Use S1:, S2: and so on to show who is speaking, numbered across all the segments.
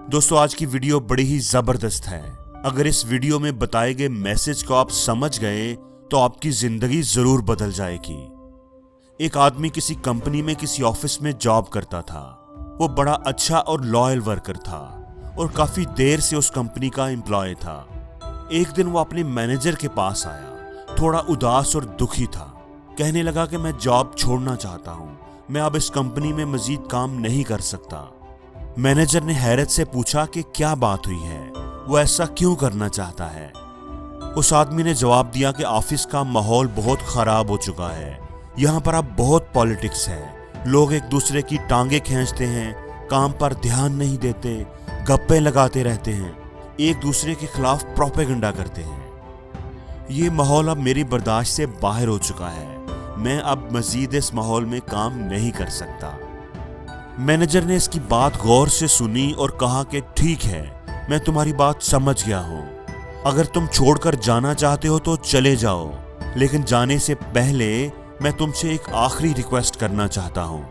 S1: दोस्तों, आज की वीडियो बड़ी ही जबरदस्त है। अगर इस वीडियो में बताए गए मैसेज को आप समझ गए तो आपकी जिंदगी जरूर बदल जाएगी। एक आदमी किसी कंपनी में किसी ऑफिस में जॉब करता था। वो बड़ा अच्छा और लॉयल वर्कर था और काफी देर से उस कंपनी का एम्प्लॉय था। एक दिन वो अपने मैनेजर के पास आया, थोड़ा उदास और दुखी था। कहने लगा कि मैं जॉब छोड़ना चाहता हूँ, मैं अब इस कंपनी में मजीद काम नहीं कर सकता। मैनेजर ने हैरत से पूछा कि क्या बात हुई है, वो ऐसा क्यों करना चाहता है। उस आदमी ने जवाब दिया कि ऑफिस का माहौल बहुत खराब हो चुका है। यहाँ पर अब बहुत पॉलिटिक्स है, लोग एक दूसरे की टांगे खींचते हैं, काम पर ध्यान नहीं देते, गप्पे लगाते रहते हैं, एक दूसरे के खिलाफ प्रोपेगेंडा करते हैं। ये माहौल अब मेरी बर्दाश्त से बाहर हो चुका है, मैं अब मजीद इस माहौल में काम नहीं कर सकता। मैनेजर ने इसकी बात गौर से सुनी और कहा कि ठीक है, मैं तुम्हारी बात समझ गया हूँ। अगर तुम छोड़कर जाना चाहते हो तो चले जाओ, लेकिन जाने से पहले मैं तुमसे एक आखिरी रिक्वेस्ट करना चाहता हूँ।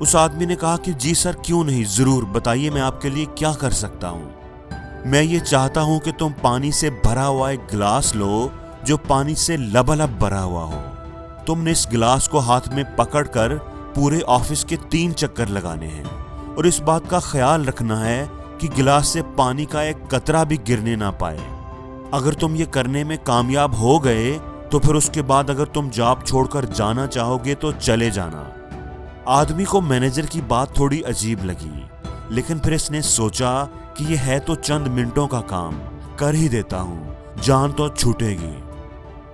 S1: उस आदमी ने कहा कि जी सर, क्यों नहीं, जरूर बताइए, मैं आपके लिए क्या कर सकता हूँ। मैं ये चाहता हूँ कि तुम पानी से भरा हुआ एक गिलास लो जो पानी से लबालब भरा हुआ हो। तुमने इस गिलास को हाथ में पकड़कर पूरे ऑफिस के 3 चक्कर लगाने हैं और इस बात का ख्याल रखना है कि गिलास से पानी का एक कतरा भी गिरने ना पाए। अगर तुम ये करने में कामयाब हो गए तो फिर उसके बाद अगर तुम जॉब छोड़कर जाना चाहोगे तो चले जाना। आदमी को मैनेजर की बात थोड़ी अजीब लगी, लेकिन फिर इसने सोचा कि यह है तो चंद मिनटों का काम, कर ही देता हूँ, जान तो छूटेगी।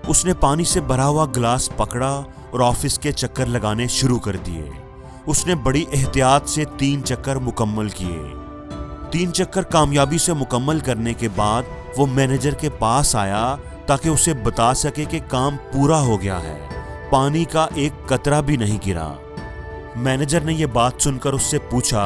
S1: उसने पानी से भरा हुआ गिलास पकड़ा और ऑफिस के चक्कर लगाने शुरू कर दिए। उसने बड़ी एहतियात से 3 चक्कर मुकम्मल किए। 3 चक्कर कामयाबी से मुकम्मल करने के बाद वो मैनेजर के पास आया ताकि उसे बता सके कि काम पूरा हो गया है, पानी का एक कतरा भी नहीं गिरा। मैनेजर ने यह बात सुनकर उससे पूछा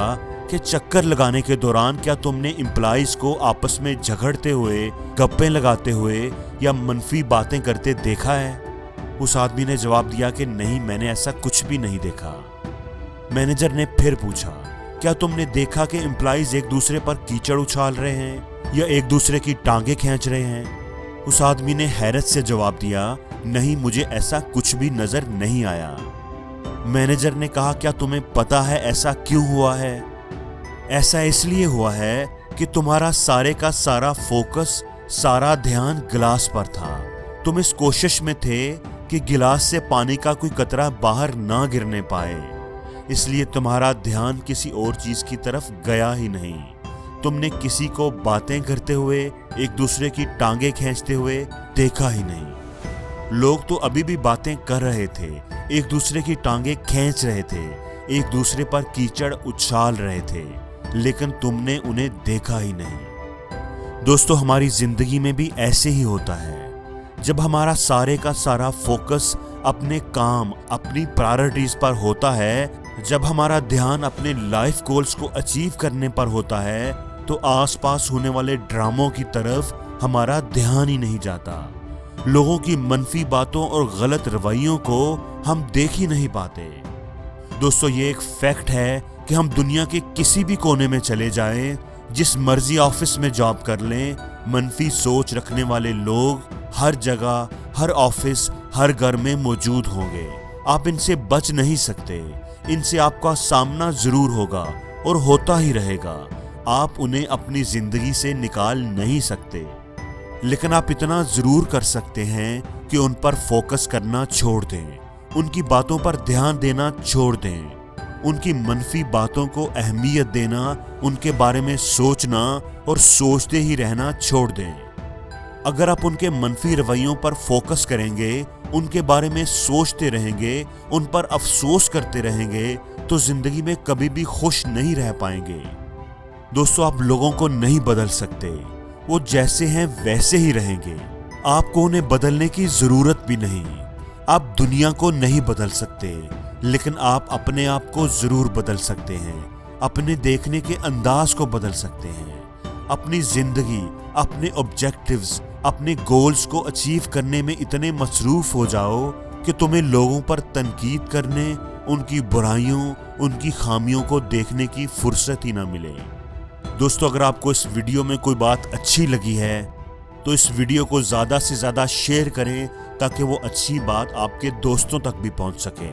S1: कि चक्कर लगाने के दौरान क्या तुमने एम्प्लॉइज को आपस में झगड़ते हुए, गप्पे लगाते हुए या मनफी बातें करते देखा है? उस आदमी ने जवाब दिया कि नहीं, मैंने ऐसा कुछ भी नहीं देखा। मैनेजर ने फिर पूछा, क्या तुमने देखा कि एम्प्लॉइज एक दूसरे पर कीचड़ उछाल रहे हैं या एक दूसरे की टांगे खींच रहे हैं? उस आदमी ने हैरत से जवाब दिया, नहीं, मुझे ऐसा कुछ भी नजर नहीं आया। मैनेजर ने कहा, क्या तुम्हें पता है ऐसा क्यों हुआ है? ऐसा इसलिए हुआ है कि तुम्हारा सारे का सारा फोकस, सारा ध्यान गिलास पर था। तुम इस कोशिश में थे कि गिलास से पानी का कोई कतरा बाहर ना गिरने पाए, इसलिए तुम्हारा ध्यान किसी और चीज की तरफ गया ही नहीं। तुमने किसी को बातें करते हुए, एक दूसरे की टांगे खींचते हुए देखा ही नहीं। लोग तो अभी भी बातें कर रहे थे, एक दूसरे की टांगे खींच रहे थे, एक दूसरे पर कीचड़ उछाल रहे थे, लेकिन तुमने उन्हें देखा ही नहीं। दोस्तों, हमारी जिंदगी में भी ऐसे ही होता है। जब हमारा सारे का सारा फोकस अपने काम, अपनी प्रायोरिटीज पर होता है, जब हमारा ध्यान अपने लाइफ गोल्स को अचीव करने पर होता है, तो आसपास होने वाले ड्रामों की तरफ हमारा ध्यान ही नहीं जाता। लोगों की मनफी बातों और गलत रवैयों को हम देख ही नहीं पाते। दोस्तों, ये एक फैक्ट है कि हम दुनिया के किसी भी कोने में चले जाएं, जिस मर्जी ऑफिस में जॉब कर लें, मनफी सोच रखने वाले लोग हर जगह, हर ऑफिस, हर घर में मौजूद होंगे। आप इनसे बच नहीं सकते, इनसे आपका सामना जरूर होगा और होता ही रहेगा। आप उन्हें अपनी जिंदगी से निकाल नहीं सकते, लेकिन आप इतना जरूर कर सकते हैं कि उन पर फोकस करना छोड़ दें, उनकी बातों पर ध्यान देना छोड़ दें, उनकी मनफी बातों को अहमियत देना, उनके बारे में सोचना और सोचते ही रहना छोड़ दें। अगर आप उनके मनफी रवैयों पर फोकस करेंगे, उनके बारे में सोचते रहेंगे, उन पर अफसोस करते रहेंगे, तो जिंदगी में कभी भी खुश नहीं रह पाएंगे। दोस्तों, आप लोगों को नहीं बदल सकते, वो जैसे हैं वैसे ही रहेंगे। आपको उन्हें बदलने की जरूरत भी नहीं। आप दुनिया को नहीं बदल सकते, लेकिन आप अपने आप को जरूर बदल सकते हैं। अपने देखने के अंदाज को बदल सकते हैं। अपनी जिंदगी, अपने ऑब्जेक्टिव्स, अपने गोल्स को अचीव करने में इतने मसरूफ हो जाओ कि तुम्हें लोगों पर तनकीद करने, उनकी बुराइयों, उनकी खामियों को देखने की फुर्सत ही ना मिले। दोस्तों, अगर आपको इस वीडियो में कोई बात अच्छी लगी है तो इस वीडियो को ज़्यादा से ज़्यादा शेयर करें ताकि वो अच्छी बात आपके दोस्तों तक भी पहुंच सके।